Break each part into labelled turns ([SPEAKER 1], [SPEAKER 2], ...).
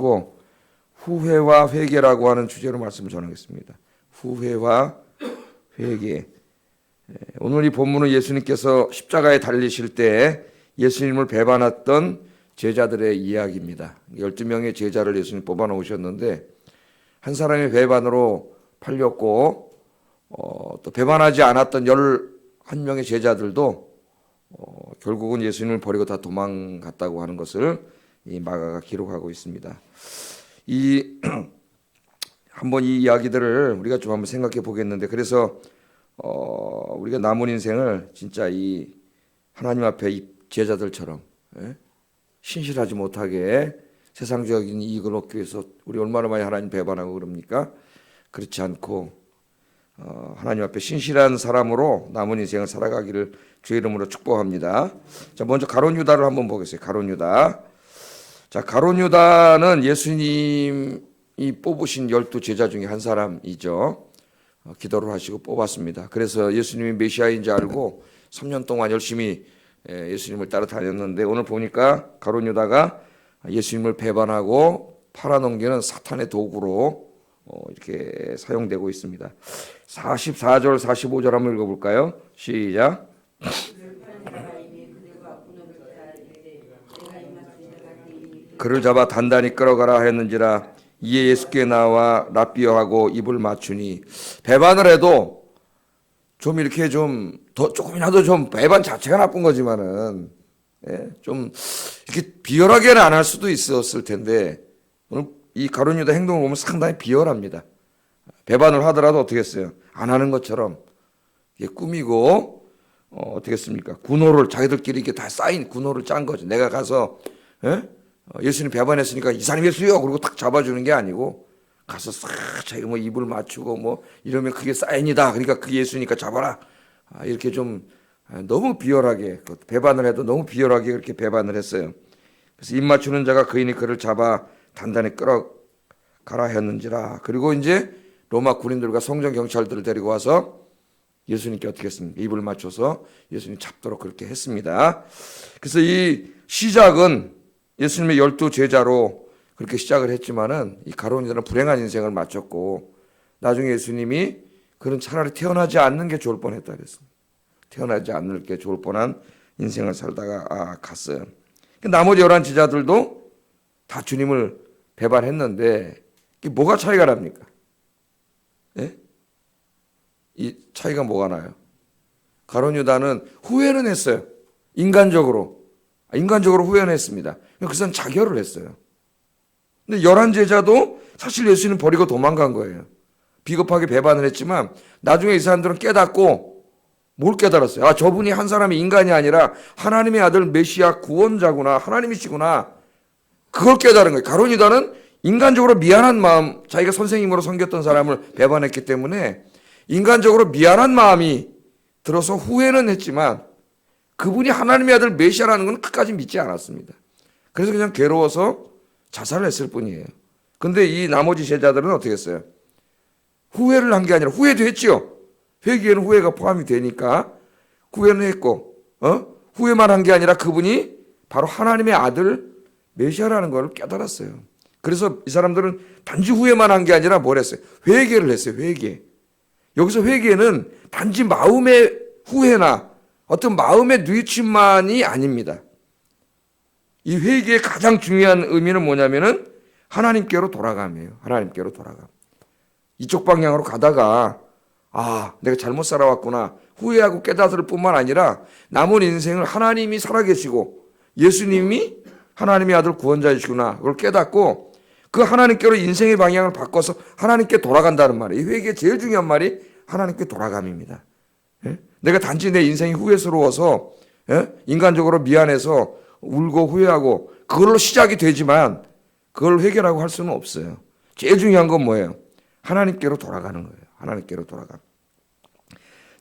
[SPEAKER 1] 가지고 후회와 회개라고 하는 주제로 말씀을 전하겠습니다. 후회와 회개. 오늘 이 본문은 예수님께서 십자가에 달리실 때 예수님을 배반했던 제자들의 이야기입니다. 12명의 제자를 예수님 뽑아 놓으셨는데 한 사람의 배반으로 팔렸고 또 배반하지 않았던 11명의 제자들도 결국은 예수님을 버리고 다 도망갔다고 하는 것을 이 마가가 기록하고 있습니다. 한번 이 이야기들을 우리가 좀 한번 생각해 보겠는데, 그래서 우리가 남은 인생을 진짜 이 하나님 앞에 이 제자들처럼 신실하지 못하게 세상적인 이익을 얻기 위해서 우리 얼마나 많이 하나님 배반하고 그럽니까? 그렇지 않고 하나님 앞에 신실한 사람으로 남은 인생을 살아가기를 주의 이름으로 축복합니다. 자, 먼저 가룟 유다를 한번 보겠습니다. 가룟 유다. 자, 가룟 유다는 예수님이 뽑으신 12제자 중에 한 사람이죠. 기도를 하시고 뽑았습니다. 그래서 예수님이 메시아인지 알고 3년 동안 열심히 예수님을 따라 다녔는데, 오늘 보니까 가룟 유다가 예수님을 배반하고 팔아넘기는 사탄의 도구로 이렇게 사용되고 있습니다. 44절 45절 한번 읽어볼까요? 시작. 그를 잡아 단단히 끌어가라 했는지라 이에 예수께 나와 랍비어하고 입을 맞추니, 배반을 해도 좀 이렇게 좀 더 조금이라도 좀 배반 자체가 나쁜 거지만은 좀 이렇게 비열하게는 안 할 수도 있었을 텐데, 오늘 이 가룟 유다 행동을 보면 상당히 비열합니다. 배반을 하더라도 어떻게 했어요? 안 하는 것처럼 이게 꾸미고 어떻게 했습니까? 군호를 자기들끼리 이렇게 다 쌓인 군호를 짠 거죠. 내가 가서 예수님 배반했으니까 이 사람 예수요 그리고 탁 잡아주는 게 아니고 가서 싹 자기가 뭐 입을 맞추고 뭐 이러면 그게 사인이다. 그러니까 그게 예수니까 잡아라. 이렇게 좀 너무 비열하게, 배반을 해도 너무 비열하게 그렇게 배반을 했어요. 그래서 입 맞추는 자가 그인이 그를 잡아 단단히 끌어가라 했는지라. 그리고 이제 로마 군인들과 성전 경찰들을 데리고 와서 예수님께 어떻게 했습니까? 입을 맞춰서 예수님 잡도록 그렇게 했습니다. 그래서 이 시작은 예수님의 12제자로 그렇게 시작을 했지만은 이 가룟 유다는 불행한 인생을 마쳤고, 나중에 예수님이 그는 차라리 태어나지 않는 게 좋을 뻔했다 그랬습니다. 태어나지 않을 게 좋을 뻔한 인생을 살다가 갔어요. 나머지 11제자들도 다 주님을 배반했는데 이게 뭐가 차이가 납니까? 이 차이가 뭐가 나요? 가룟 유다는 후회는 했어요. 인간적으로 후회는 했습니다. 그래서 자결을 했어요. 근데 11제자도 사실 예수님 버리고 도망간 거예요. 비겁하게 배반을 했지만 나중에 이 사람들은 깨닫고, 뭘 깨달았어요? 저분이 한 사람이 인간이 아니라 하나님의 아들 메시아 구원자구나, 하나님이시구나. 그걸 깨달은 거예요. 가룟 유다는 인간적으로 미안한 마음, 자기가 선생님으로 섬겼던 사람을 배반했기 때문에 인간적으로 미안한 마음이 들어서 후회는 했지만 그분이 하나님의 아들 메시아라는 건 끝까지 믿지 않았습니다. 그래서 그냥 괴로워서 자살을 했을 뿐이에요. 근데 이 나머지 제자들은 어떻게 했어요? 후회를 한 게 아니라, 후회도 했지요. 회개에는 후회가 포함이 되니까 후회는 했고, 후회만 한 게 아니라 그분이 바로 하나님의 아들 메시아라는 걸 깨달았어요. 그래서 이 사람들은 단지 후회만 한 게 아니라 뭘 했어요? 회개를 했어요. 회개. 여기서 회개는 단지 마음의 후회나 어떤 마음의 뉘우침만이 아닙니다. 이 회개의 가장 중요한 의미는 뭐냐면은 하나님께로 돌아감이에요. 하나님께로 돌아감. 이쪽 방향으로 가다가 내가 잘못 살아왔구나 후회하고 깨닫을 뿐만 아니라 남은 인생을 하나님이 살아계시고 예수님이 하나님의 아들 구원자이시구나 그걸 깨닫고 그 하나님께로 인생의 방향을 바꿔서 하나님께 돌아간다는 말이에요. 이 회개의 제일 중요한 말이 하나님께 돌아감입니다. 내가 단지 내 인생이 후회스러워서 인간적으로 미안해서 울고 후회하고 그걸로 시작이 되지만 그걸 해결하고 할 수는 없어요. 제일 중요한 건 뭐예요? 하나님께로 돌아가는 거예요. 하나님께로 돌아가.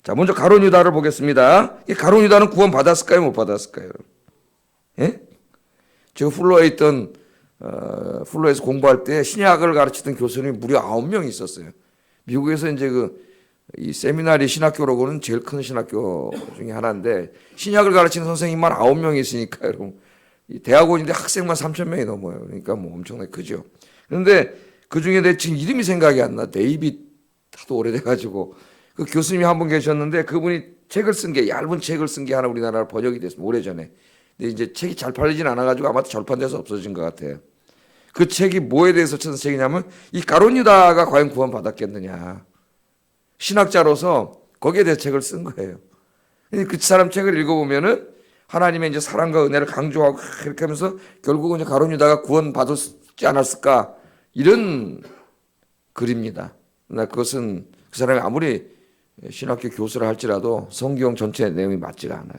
[SPEAKER 1] 자, 먼저 가룟 유다를 보겠습니다. 이 가룟 유다는 구원 받았을까요? 못 받았을까요? 제가 플로에서 공부할 때 신약을 가르치던 교수님이 무려 9명이 있었어요. 미국에서 이제 이 세미나리 신학교로고는 제일 큰 신학교 중에 하나인데 신약을 가르치는 선생님만 9명이 있으니까 여러분 대학원인데 학생만 3,000명이 넘어요. 그러니까 뭐 엄청나게 크죠. 그런데 그 중에 내 지금 이름이 생각이 안 나. 데이빗, 하도 오래돼가지고. 그 교수님이 한 분 계셨는데 그분이 책을 쓴 게, 얇은 책을 쓴 게 하나 우리나라로 번역이 됐습니다. 오래전에. 근데 이제 책이 잘 팔리진 않아가지고 아마 절판돼서 없어진 것 같아요. 그 책이 뭐에 대해서 쓴 책이냐면 이 가룟 유다가 과연 구원받았겠느냐. 신학자로서 거기에 대해 책을 쓴 거예요. 그 사람 책을 읽어보면은 하나님의 이제 사랑과 은혜를 강조하고 이렇게 하면서 결국은 이제 가룟 유다가 구원받았지 않았을까 이런 글입니다. 나 그것은 그 사람이 아무리 신학교 교수를 할지라도 성경 전체 내용이 맞지가 않아요.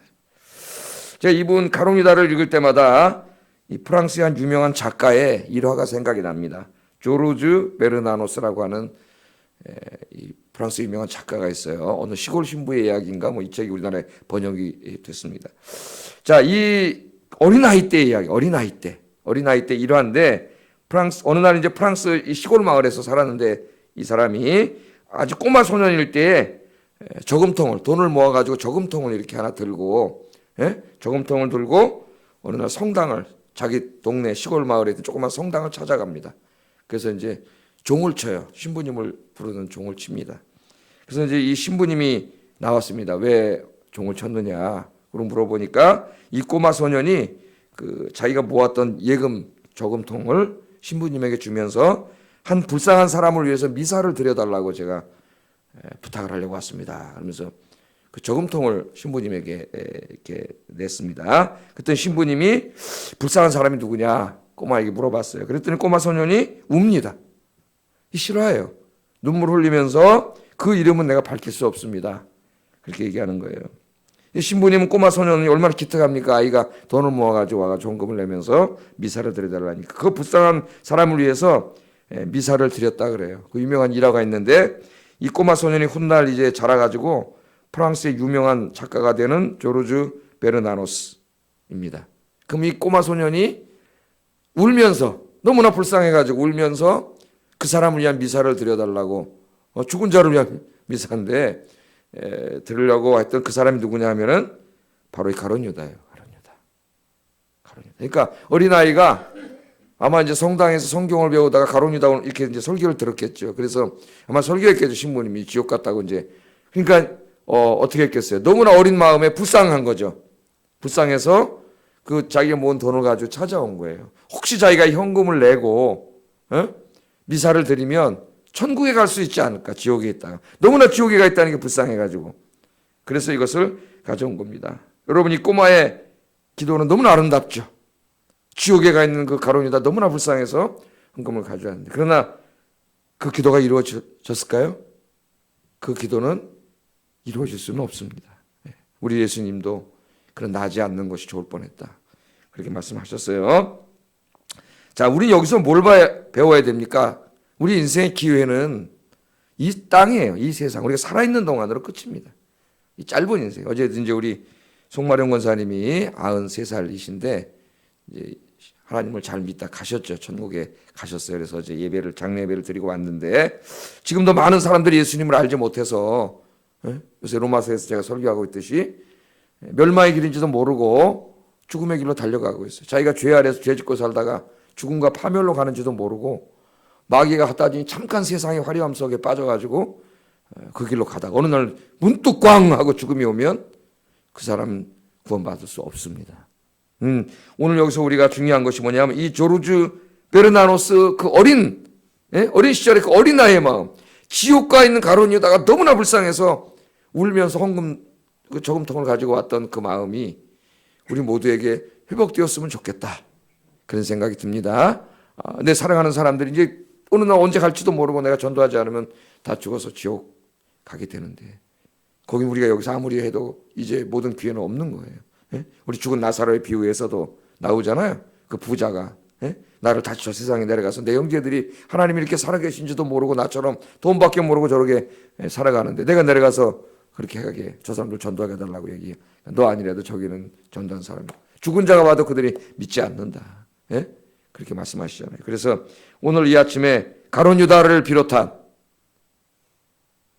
[SPEAKER 1] 제가 이분 가룟 유다를 읽을 때마다 이 프랑스의 한 유명한 작가의 일화가 생각이 납니다. 조르주 베르나노스라고 하는 이 프랑스 유명한 작가가 있어요. 어느 시골 신부의 이야기인가 뭐 이 책이 우리나라에 번역이 됐습니다. 자, 이 어린아이 때 이야기, 어린아이 때 일화인데 어느 날 이제 프랑스 이 시골 마을에서 살았는데 이 사람이 아주 꼬마 소년일 때에 돈을 모아가지고 저금통을 이렇게 하나 들고, 저금통을 들고 어느 날 성당을, 자기 동네 시골 마을에 있는 조그만 성당을 찾아갑니다. 그래서 이제 종을 쳐요. 신부님을 부르는 종을 칩니다. 그래서 이제 이 신부님이 나왔습니다. 왜 종을 쳤느냐? 그럼 물어보니까 이 꼬마 소년이 그 자기가 모았던 예금 저금통을 신부님에게 주면서 한 불쌍한 사람을 위해서 미사를 드려달라고 제가 부탁을 하려고 왔습니다. 그러면서 그 저금통을 신부님에게 이렇게 냈습니다. 그때 신부님이 불쌍한 사람이 누구냐 꼬마에게 물어봤어요. 그랬더니 꼬마 소년이 웁니다. 싫어해요. 눈물 흘리면서 그 이름은 내가 밝힐 수 없습니다. 그렇게 얘기하는 거예요. 신부님은 꼬마 소년이 얼마나 기특합니까? 아이가 돈을 모아가지고 와가지고 헌금을 내면서 미사를 드려달라니까. 그 불쌍한 사람을 위해서 미사를 드렸다 그래요. 그 유명한 일화가 있는데 이 꼬마 소년이 훗날 이제 자라가지고 프랑스의 유명한 작가가 되는 조르주 베르나노스입니다. 그럼 이 꼬마 소년이 울면서 너무나 불쌍해가지고 울면서 그 사람을 위한 미사를 드려달라고 죽은 자를 위한 미사인데 들으려고 했던 그 사람이 누구냐 하면은 바로 이 가룟 유다예요. 가룟 유다. 그러니까 어린아이가 아마 이제 성당에서 성경을 배우다가 가룟 유다 이렇게 이제 설교를 들었겠죠. 그래서 아마 설교했겠죠. 신부님이 지옥 갔다고 이제. 그러니까 어떻게 했겠어요? 너무나 어린 마음에 불쌍한 거죠. 불쌍해서 그 자기가 모은 돈을 가지고 찾아온 거예요. 혹시 자기가 현금을 내고 미사를 드리면 천국에 갈 수 있지 않을까? 지옥에 있다가. 너무나 지옥에 가 있다는 게 불쌍해가지고. 그래서 이것을 가져온 겁니다. 여러분 이 꼬마의 기도는 너무나 아름답죠. 지옥에 가 있는 그 가룟 유다 너무나 불쌍해서 헌금을 가져왔는데 그러나 그 기도가 이루어졌을까요? 그 기도는 이루어질 수는 없습니다. 우리 예수님도 그런 나지 않는 것이 좋을 뻔했다. 그렇게 말씀하셨어요. 자, 우리 여기서 뭘 배워야 됩니까? 우리 인생의 기회는 이 땅이에요. 이 세상. 우리가 살아있는 동안으로 끝입니다. 이 짧은 인생. 어제 이제 우리 송마령 권사님이 93살이신데 이제 하나님을 잘 믿다 가셨죠. 천국에 가셨어요. 그래서 이제 장례 예배를 드리고 왔는데 지금도 많은 사람들이 예수님을 알지 못해서 요새 로마서에서 제가 설교하고 있듯이 멸망의 길인지도 모르고 죽음의 길로 달려가고 있어요. 자기가 죄 아래서 죄 짓고 살다가 죽음과 파멸로 가는지도 모르고 마귀가 갖다 주니 잠깐 세상의 화려함 속에 빠져가지고 그 길로 가다가 어느 날 문득 꽝 하고 죽음이 오면 그 사람 구원받을 수 없습니다. 오늘 여기서 우리가 중요한 것이 뭐냐면 이 조르주 베르나노스 그 어린 시절의 그 어린 나이의 마음, 지옥가 있는 가룟 유다가 너무나 불쌍해서 울면서 헌금 그 저금통을 가지고 왔던 그 마음이 우리 모두에게 회복되었으면 좋겠다. 그런 생각이 듭니다. 내 사랑하는 사람들이 이제 어느 날 언제 갈지도 모르고 내가 전도하지 않으면 다 죽어서 지옥 가게 되는데 거기 우리가 여기서 아무리 해도 이제 모든 기회는 없는 거예요. 우리 죽은 나사로의 비유에서도 나오잖아요. 그 부자가 나를 다시 저 세상에 내려가서 내 형제들이 하나님이 이렇게 살아계신지도 모르고 나처럼 돈밖에 모르고 저렇게 살아가는데 내가 내려가서 그렇게 하게 저 사람들 전도하게 해달라고 얘기해. 너 아니라도 저기는 전도한 사람이 죽은 자가 봐도 그들이 믿지 않는다. 그렇게 말씀하시잖아요. 그래서 오늘 이 아침에 가룟 유다를 비롯한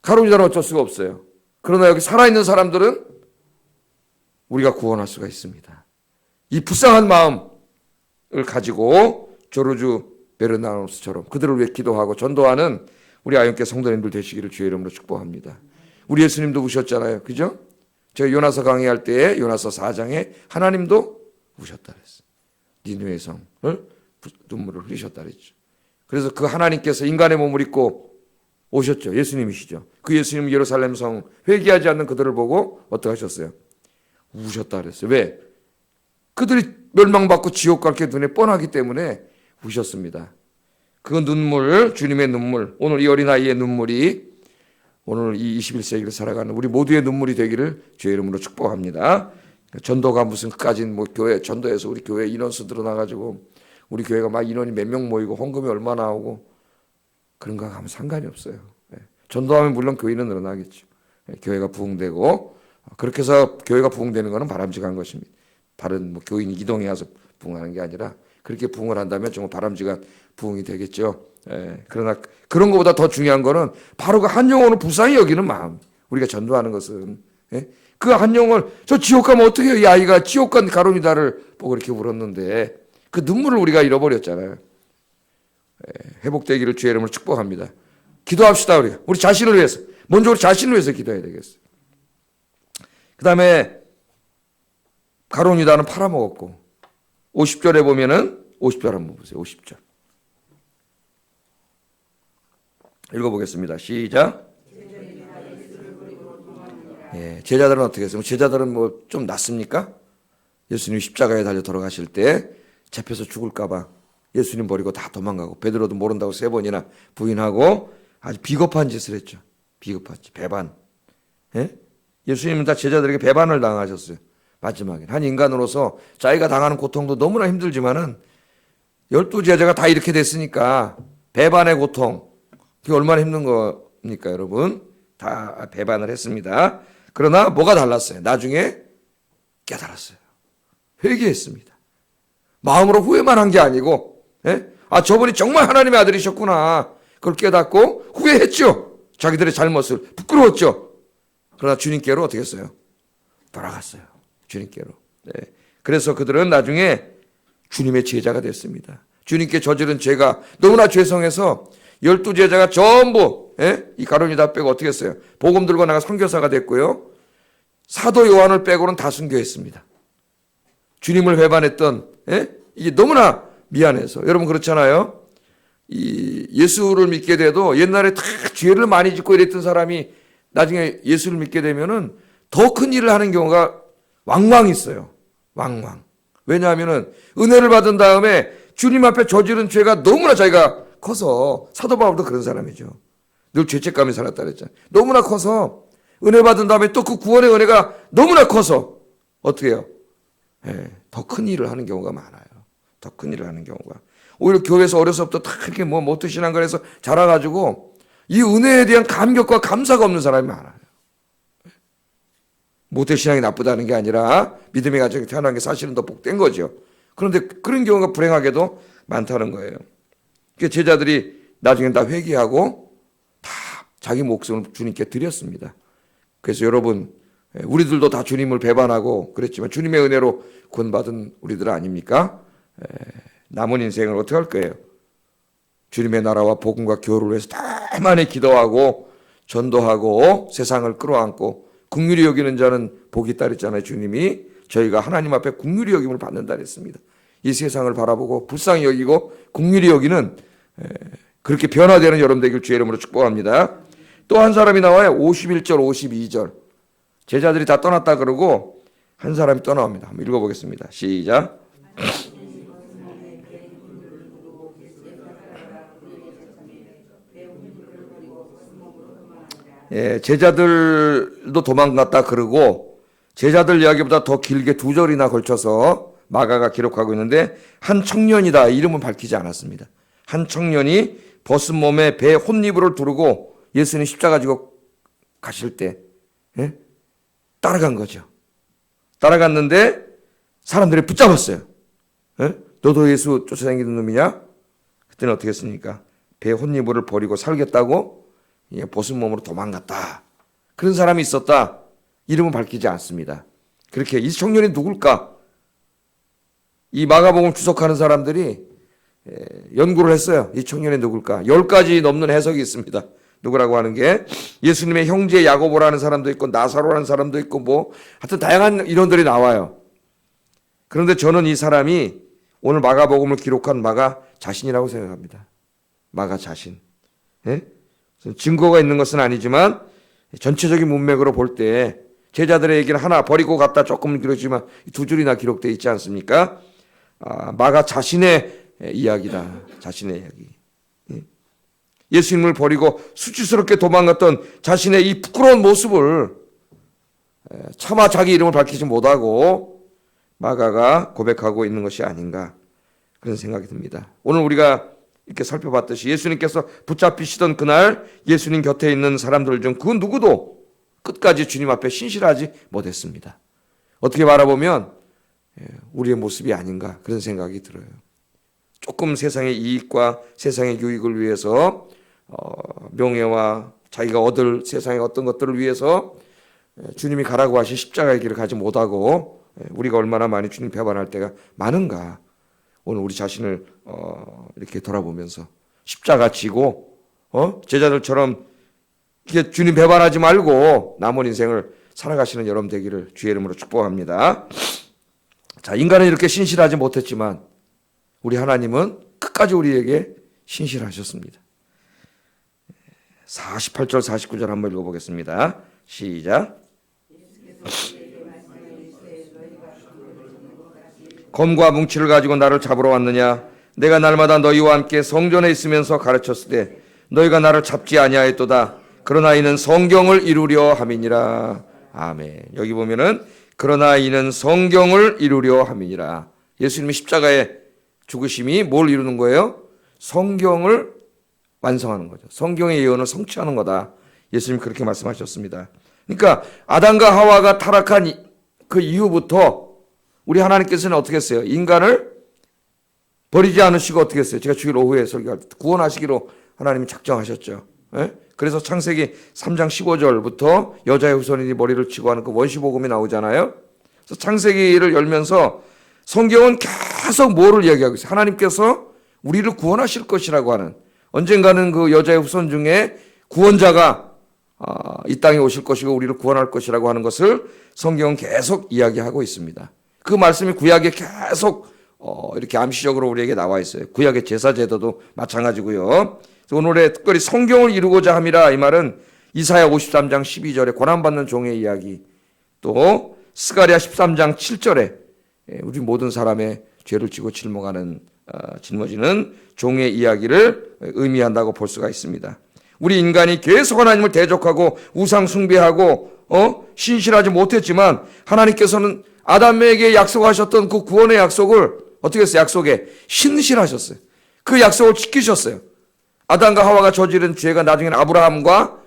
[SPEAKER 1] 가룟 유다는 어쩔 수가 없어요. 그러나 여기 살아있는 사람들은 우리가 구원할 수가 있습니다. 이 불쌍한 마음, 가지고 조르주 베르나노스처럼 그들을 위해 기도하고 전도하는 우리 아영교 성도님들 되시기를 주의 이름으로 축복합니다. 우리 예수님도 우셨잖아요. 그죠? 제가 요나서 강의할 때에 요나서 4장에 하나님도 우셨다 그랬어요. 니느웨 성을 눈물을 흘리셨다 그랬죠. 그래서 그 하나님께서 인간의 몸을 입고 오셨죠. 예수님이시죠. 그 예수님 예루살렘 성 회개하지 않는 그들을 보고 어떻게 하셨어요? 우셨다 그랬어요. 왜? 그들이 멸망받고 지옥 갈 게 눈에 뻔하기 때문에 우셨습니다. 그 눈물, 주님의 눈물, 오늘 이 어린아이의 눈물이 오늘 이 21세기를 살아가는 우리 모두의 눈물이 되기를 주의 이름으로 축복합니다. 전도가 무슨 그까진 뭐 교회 전도해서 우리 교회 인원수 늘어나가지고 우리 교회가 막 인원이 몇 명 모이고 헌금이 얼마나 오고 그런 거 하면 상관이 없어요. 전도하면 물론 교인은 늘어나겠죠. 교회가 부흥되고 그렇게 해서 교회가 부흥되는 것은 바람직한 것입니다. 다른 뭐 교인이 이동해 와서 부흥하는 게 아니라 그렇게 부흥을 한다면 정말 바람직한 부흥이 되겠죠. 그러나 그런 것보다 더 중요한 거는 바로 그 한 영혼을 불쌍히 여기는 마음. 우리가 전도하는 것은 그 한 영혼을 저 지옥 가면 어떻게 해요? 이 아이가 지옥 간 가론유다를 보고 이렇게 울었는데 그 눈물을 우리가 잃어버렸잖아요. 회복되기를 주의 이름으로 축복합니다. 기도합시다. 우리 자신을 위해서. 먼저 우리 자신을 위해서 기도해야 되겠어요. 그 다음에 가론유다는 팔아먹었고 50절에 보면은 50절 한번 보세요. 50절 읽어보겠습니다. 시작. 제자들은 어떻게 했어요? 제자들은 뭐 좀 낫습니까? 예수님 십자가에 달려 돌아가실 때 잡혀서 죽을까 봐 예수님 버리고 다 도망가고 베드로도 모른다고 3번이나 부인하고 아주 비겁한 짓을 했죠. 비겁한 짓, 배반. 예수님은 다 제자들에게 배반을 당하셨어요. 마지막에 한 인간으로서 자기가 당하는 고통도 너무나 힘들지만은 12제자가 다 이렇게 됐으니까 배반의 고통 그게 얼마나 힘든 겁니까 여러분? 다 배반을 했습니다. 그러나 뭐가 달랐어요? 나중에 깨달았어요. 회개했습니다. 마음으로 후회만 한 게 아니고 저분이 정말 하나님의 아들이셨구나 그걸 깨닫고 후회했죠. 자기들의 잘못을 부끄러웠죠. 그러나 주님께로 어떻게 했어요? 돌아갔어요. 주님께로. 그래서 그들은 나중에 주님의 제자가 됐습니다. 주님께 저지른 죄가 너무나 죄성해서 12제자가 전부 이 가룟유다 빼고 어떻게 했어요? 복음 들고 나가 선교사가 됐고요. 사도 요한을 빼고는 다 순교했습니다. 주님을 배반했던 이게 너무나 미안해서 여러분 그렇잖아요. 이 예수를 믿게 돼도 옛날에 다 죄를 많이 짓고 이랬던 사람이 나중에 예수를 믿게 되면은 더 큰 일을 하는 경우가 왕왕 있어요. 왕왕. 왜냐하면은 은혜를 받은 다음에 주님 앞에 저지른 죄가 너무나 자기가 커서 사도 바울도 그런 사람이죠. 늘 죄책감이 살았다 그랬잖아요. 너무나 커서 은혜 받은 다음에 또 그 구원의 은혜가 너무나 커서 어떻게 해요? 더 큰 일을 하는 경우가 많아요. 더 큰 일을 하는 경우가. 오히려 교회에서 어려서부터 다 이렇게 뭐 모태신앙을 해서 자라가지고 이 은혜에 대한 감격과 감사가 없는 사람이 많아요. 모태신앙이 나쁘다는 게 아니라 믿음의 가정에 태어난 게 사실은 더 복된 거죠. 그런데 그런 경우가 불행하게도 많다는 거예요. 그러니까 제자들이 나중에 다 회개하고 다 자기 목숨을 주님께 드렸습니다. 그래서 여러분 우리들도 다 주님을 배반하고 그랬지만 주님의 은혜로 구원받은 우리들 아닙니까? 남은 인생을 어떻게 할 거예요? 주님의 나라와 복음과 교류를 해서 다 많이 기도하고 전도하고 세상을 끌어안고 긍휼히 여기는 자는 복이 있다 그랬잖아요. 주님이 저희가 하나님 앞에 긍휼히 여김을 받는다 그랬습니다. 이 세상을 바라보고 불쌍히 여기고 긍휼히 여기는 그렇게 변화되는 여러분 되길 주의 이름으로 축복합니다. 또 한 사람이 나와요. 51절 52절 제자들이 다 떠났다 그러고 한 사람이 떠나옵니다. 한번 읽어보겠습니다. 시작. 제자들도 도망갔다 그러고 제자들 이야기보다 더 길게 2절이나 걸쳐서 마가가 기록하고 있는데 한 청년이다. 이름은 밝히지 않았습니다. 한 청년이 벗은 몸에 배 혼니부를 두르고 예수님 십자가 지고 가실 때 따라간 거죠. 따라갔는데 사람들이 붙잡았어요. 너도 예수 쫓아다니는 놈이냐? 그때는 어떻게 했습니까? 배 혼니부를 버리고 살겠다고 벗은 몸으로 도망갔다. 그런 사람이 있었다. 이름은 밝히지 않습니다. 그렇게 이 청년이 누굴까? 이 마가복음 주석하는 사람들이 연구를 했어요. 이 청년이 누굴까? 10가지 넘는 해석이 있습니다. 누구라고 하는 게 예수님의 형제 야고보라는 사람도 있고 나사로라는 사람도 있고 뭐 하여튼 다양한 이론들이 나와요. 그런데 저는 이 사람이 오늘 마가복음을 기록한 마가 자신이라고 생각합니다. 마가 자신. 예? 증거가 있는 것은 아니지만 전체적인 문맥으로 볼 때 제자들의 얘기는 하나 버리고 갔다 조금 길어지만 두 줄이나 기록되어 있지 않습니까? 마가 자신의 이야기다. 자신의 이야기. 예수님을 버리고 수치스럽게 도망갔던 자신의 이 부끄러운 모습을 차마 자기 이름을 밝히지 못하고 마가가 고백하고 있는 것이 아닌가 그런 생각이 듭니다. 오늘 우리가 이렇게 살펴봤듯이 예수님께서 붙잡히시던 그날 예수님 곁에 있는 사람들 중 그 누구도 끝까지 주님 앞에 신실하지 못했습니다. 어떻게 바라보면 우리의 모습이 아닌가 그런 생각이 들어요. 조금 세상의 이익과 세상의 유익을 위해서 명예와 자기가 얻을 세상의 어떤 것들을 위해서 주님이 가라고 하신 십자가의 길을 가지 못하고 우리가 얼마나 많이 주님 배반할 때가 많은가. 오늘 우리 자신을 이렇게 돌아보면서 십자가 지고 제자들처럼 이렇게 주님 배반하지 말고 남은 인생을 살아가시는 여러분 되기를 주의 이름으로 축복합니다. 자, 인간은 이렇게 신실하지 못했지만 우리 하나님은 끝까지 우리에게 신실하셨습니다. 48절 49절 한번 읽어보겠습니다. 시작. 검과 뭉치를 가지고 나를 잡으러 왔느냐? 내가 날마다 너희와 함께 성전에 있으면서 가르쳤을 때 너희가 나를 잡지 아니하였도다. 그러나 이는 성경을 이루려 함이니라. 아멘. 여기 보면은 그러나 이는 성경을 이루려 함이니라. 예수님의 십자가의 죽으심이 뭘 이루는 거예요? 성경을 완성하는 거죠. 성경의 예언을 성취하는 거다. 예수님 그렇게 말씀하셨습니다. 그러니까 아담과 하와가 타락한 그 이후부터 우리 하나님께서는 어떻게 했어요? 인간을 버리지 않으시고 어떻게 했어요? 제가 주일 오후에 설교할 때 구원하시기로 하나님이 작정하셨죠. 예? 그래서 창세기 3장 15절부터 여자의 후손이니 머리를 치고 하는 그 원시복음이 나오잖아요. 그래서 창세기를 열면서 성경은 계속 뭐를 이야기하고 있어요? 하나님께서 우리를 구원하실 것이라고 하는 언젠가는 그 여자의 후손 중에 구원자가 이 땅에 오실 것이고 우리를 구원할 것이라고 하는 것을 성경은 계속 이야기하고 있습니다. 그 말씀이 구약에 계속 이렇게 암시적으로 우리에게 나와 있어요. 구약의 제사제도도 마찬가지고요. 오늘의 특별히 성경을 이루고자 함이라 이 말은 이사야 53장 12절에 고난받는 종의 이야기, 또 스가랴 13장 7절에 우리 모든 사람의 죄를 지고 짊어지는 종의 이야기를 의미한다고 볼 수가 있습니다. 우리 인간이 계속 하나님을 대적하고 우상 숭배하고 신실하지 못했지만 하나님께서는 아담에게 약속하셨던 그 구원의 약속을 어떻게 했어요? 약속에 신실하셨어요. 그 약속을 지키셨어요. 아담과 하와가 저지른 죄가 나중에는 아브라함과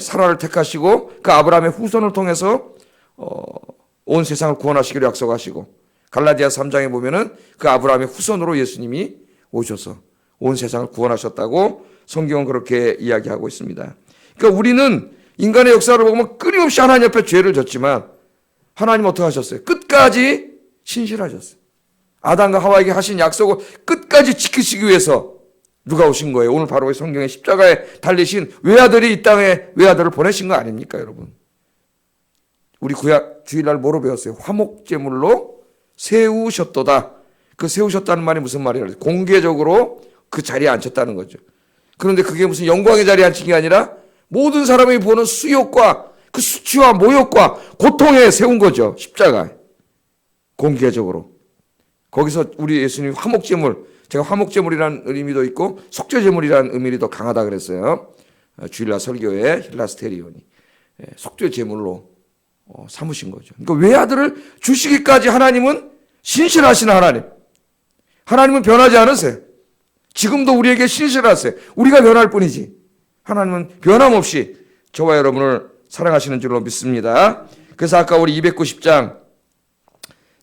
[SPEAKER 1] 사라를 택하시고 그 아브라함의 후손을 통해서 온 세상을 구원하시기로 약속하시고 갈라디아 3장에 보면은 그 아브라함의 후손으로 예수님이 오셔서 온 세상을 구원하셨다고 성경은 그렇게 이야기하고 있습니다. 그러니까 우리는 인간의 역사를 보면 끊임없이 하나님 앞에 죄를 졌지만 하나님 어떻게 하셨어요? 끝까지 신실하셨어요. 아담과 하와에게 하신 약속을 끝까지 지키시기 위해서 누가 오신 거예요? 오늘 바로 성경의 십자가에 달리신 외아들이 이 땅에 외아들을 보내신 거 아닙니까, 여러분? 우리 구약 주일날 뭐로 배웠어요? 화목제물로 세우셨도다. 그 세우셨다는 말이 무슨 말이에요? 공개적으로 그 자리에 앉혔다는 거죠. 그런데 그게 무슨 영광의 자리에 앉힌 게 아니라 모든 사람이 보는 수욕과 그 수치와 모욕과 고통에 세운 거죠. 십자가. 공개적으로. 거기서 우리 예수님 화목제물, 제가 화목제물이라는 의미도 있고 속죄제물이라는 의미도 더 강하다 그랬어요. 주일날 설교에 힐라스테리온이 속죄제물로 삼으신 거죠. 그러니까 외아들을 주시기까지 하나님은 신실하신 하나님. 하나님은 변하지 않으세요. 지금도 우리에게 신실하세요. 우리가 변할 뿐이지. 하나님은 변함없이 저와 여러분을 사랑하시는 줄로 믿습니다. 그래서 아까 우리 290장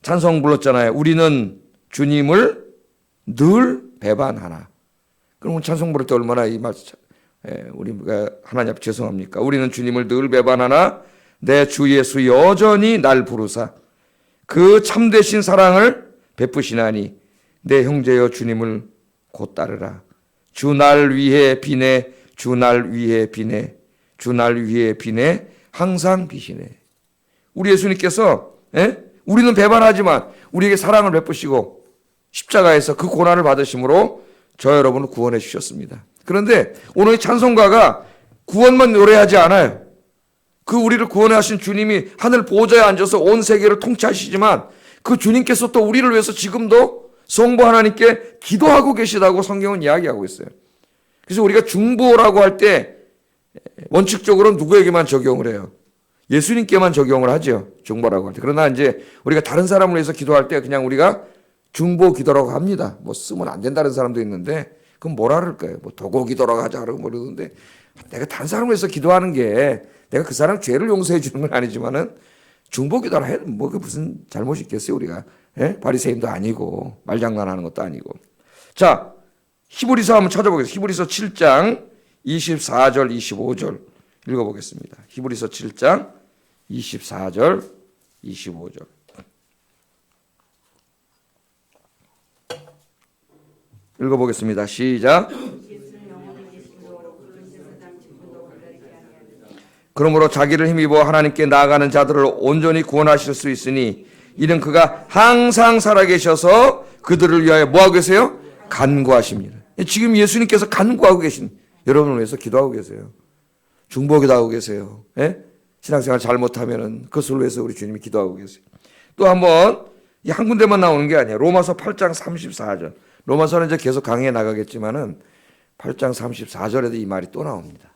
[SPEAKER 1] 찬송 불렀잖아요. 우리는 주님을 늘 배반하나. 그러면 찬송 부를 때 얼마나 이 말, 우리가 하나님 앞에 죄송합니까? 우리는 주님을 늘 배반하나 내 주 예수 여전히 날 부르사 그 참되신 사랑을 베푸시나니 내 형제여 주님을 곧 따르라. 주 날 위해 비네, 주 날 위해 비네, 주 날 위해 비네, 항상 비시네. 우리 예수님께서 우리는 배반하지만 우리에게 사랑을 베푸시고 십자가에서 그 고난을 받으심으로 저 여러분을 구원해 주셨습니다. 그런데 오늘 찬송가가 구원만 노래하지 않아요. 그 우리를 구원하신 주님이 하늘 보좌에 앉아서 온 세계를 통치하시지만 그 주님께서 또 우리를 위해서 지금도 성부 하나님께 기도하고 계시다고 성경은 이야기하고 있어요. 그래서 우리가 중보라고 할 때 원칙적으로 누구에게만 적용을 해요? 예수님께만 적용을 하죠. 중보라고 할 때. 그러나 이제 우리가 다른 사람을 위해서 기도할 때 그냥 우리가 중보 기도라고 합니다. 뭐 쓰면 안 된다는 사람도 있는데 그건 뭐라 그럴까요? 뭐 도고 기도라고 하자 그러고 그러는데 내가 다른 사람을 위해서 기도하는 게 내가 그 사람 죄를 용서해 주는 건 아니지만은 중보 기도라 해도 뭐 그 무슨 잘못이 있겠어요 우리가. 바리새인도 아니고 말장난하는 것도 아니고. 자, 히브리서 한번 찾아보겠습니다. 히브리서 7장 24절 25절 읽어보겠습니다. 히브리서 7장 24절 25절 읽어보겠습니다. 시작. 그러므로 자기를 힘입어 하나님께 나아가는 자들을 온전히 구원하실 수 있으니 이는 그가 항상 살아계셔서 그들을 위하여 뭐하고 계세요? 간구하십니다. 지금 예수님께서 간구하고 계신 여러분을 위해서 기도하고 계세요. 중보기도 하고 계세요. 신앙생활 잘못하면은 그것을 위해서 우리 주님이 기도하고 계세요. 또 한번 이 한 군데만 나오는 게 아니에요. 로마서 8장 34절. 로마서는 이제 계속 강의해 나가겠지만은 8장 34절에도 이 말이 또 나옵니다.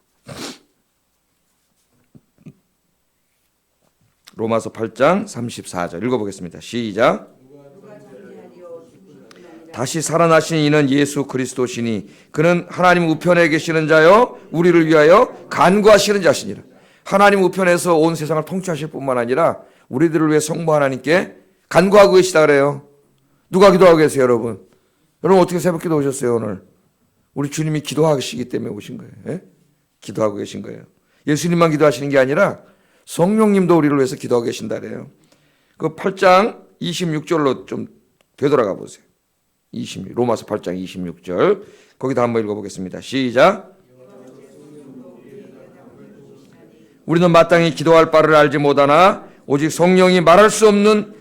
[SPEAKER 1] 로마서 8장 34절 읽어보겠습니다. 시작. 다시 살아나신 이는 예수 그리스도시니 그는 하나님 우편에 계시는 자요 우리를 위하여 간구하시는 자시니라. 하나님 우편에서 온 세상을 통치하실 뿐만 아니라 우리들을 위해 성부 하나님께 간구하고 계시다 그래요. 누가 기도하고 계세요 여러분? 여러분 어떻게 새벽기도 오셨어요 오늘? 우리 주님이 기도하시기 때문에 오신 거예요. 기도하고 계신 거예요. 예수님만 기도하시는 게 아니라 성령님도 우리를 위해서 기도하고 계신다 그래요. 그 8장 26절로 좀 되돌아가 보세요. 로마서 8장 26절 거기다 한번 읽어보겠습니다. 시작. 우리는 마땅히 기도할 바를 알지 못하나 오직 성령이 말할 수 없는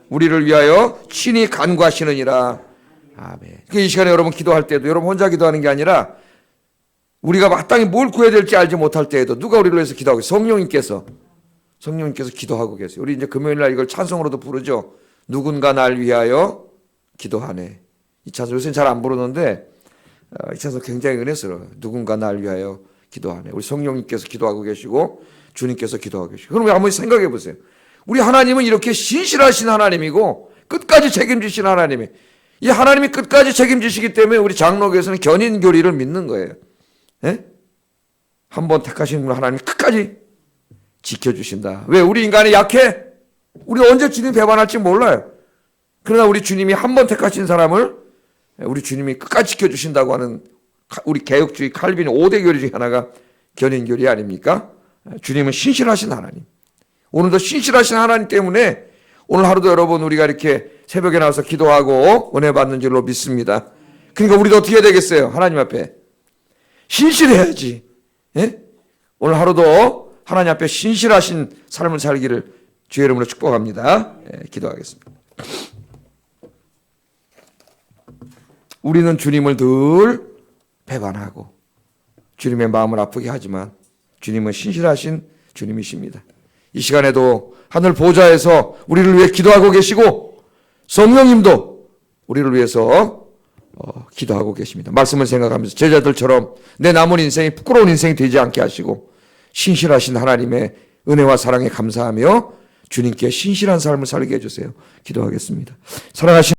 [SPEAKER 1] 우리를 위하여 친히 간구하시느니라. 아멘. 이 시간에 여러분 기도할 때도 여러분 혼자 기도하는 게 아니라 우리가 마땅히 뭘 구해야 될지 알지 못할 때에도 누가 우리를 위해서 기도하고 있어요? 성령님께서 기도하고 계세요. 우리 이제 금요일 날 이걸 찬송으로도 부르죠. 누군가 날 위하여 기도하네. 이 찬송 요새는 잘 안 부르는데 이 찬송 굉장히 은혜스러워요. 누군가 날 위하여 기도하네. 우리 성령님께서 기도하고 계시고 주님께서 기도하고 계시고. 그럼 한번 생각해 보세요. 우리 하나님은 이렇게 신실하신 하나님이고 끝까지 책임지신 하나님이 이 하나님이 끝까지 책임지시기 때문에 우리 장로교에서는 견인교리를 믿는 거예요. 한번 택하신 하나님이 끝까지 지켜주신다. 왜? 우리 인간이 약해. 우리 언제 주님 배반할지 몰라요. 그러나 우리 주님이 한번 택하신 사람을 우리 주님이 끝까지 지켜주신다고 하는 우리 개혁주의 칼빈 5대 교리 중에 하나가 견인교리 아닙니까? 주님은 신실하신 하나님. 오늘도 신실하신 하나님 때문에 오늘 하루도 여러분 우리가 이렇게 새벽에 나와서 기도하고 은혜 받는 줄로 믿습니다. 그러니까 우리도 어떻게 해야 되겠어요? 하나님 앞에 신실해야지. 오늘 하루도 하나님 앞에 신실하신 삶을 살기를 주의 이름으로 축복합니다. 기도하겠습니다. 우리는 주님을 늘 배반하고 주님의 마음을 아프게 하지만 주님은 신실하신 주님이십니다. 이 시간에도 하늘 보좌에서 우리를 위해 기도하고 계시고 성령님도 우리를 위해서 기도하고 계십니다. 말씀을 생각하면서 제자들처럼 내 남은 인생이 부끄러운 인생이 되지 않게 하시고 신실하신 하나님의 은혜와 사랑에 감사하며 주님께 신실한 삶을 살게 해주세요. 기도하겠습니다. 사랑하신